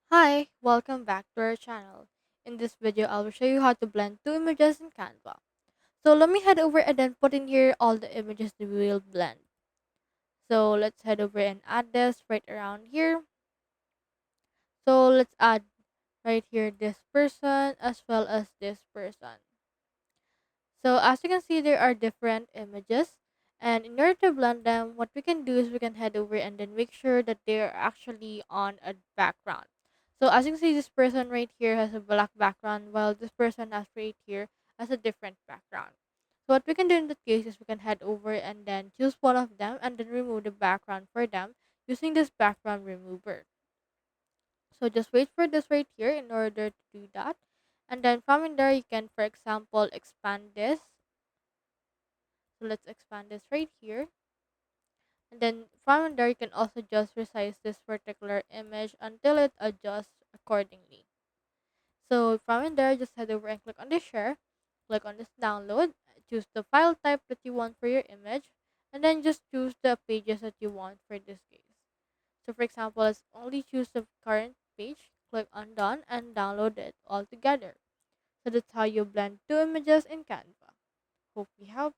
Hi, welcome back to our channel. In this video, I will show you how to blend two images in Canva. So let me head over and then put in here all the images that we will blend. So let's head over and add this right around here. So let's add right here this person as well as this person. So as you can see, there are different images. And in order to blend them, what we can do is we can head over and then make sure that they are actually on a background. So as you can see, this person right here has a black background, while this person has right here has a different background. So what we can do in that case is we can head over and then choose one of them and then remove the background for them using this background remover. So just wait for this right here in order to do that. And then from in there, you can, for example, expand this. So let's expand this right here. And then from there, you can also just resize this particular image until it adjusts accordingly. So from in there, just head over and click on the share, click on this download, choose the file type that you want for your image, and then just choose the pages that you want for this case. So for example, let's only choose the current page, click on done, and download it all together. So that's how you blend two images in Canva. Hope we helped.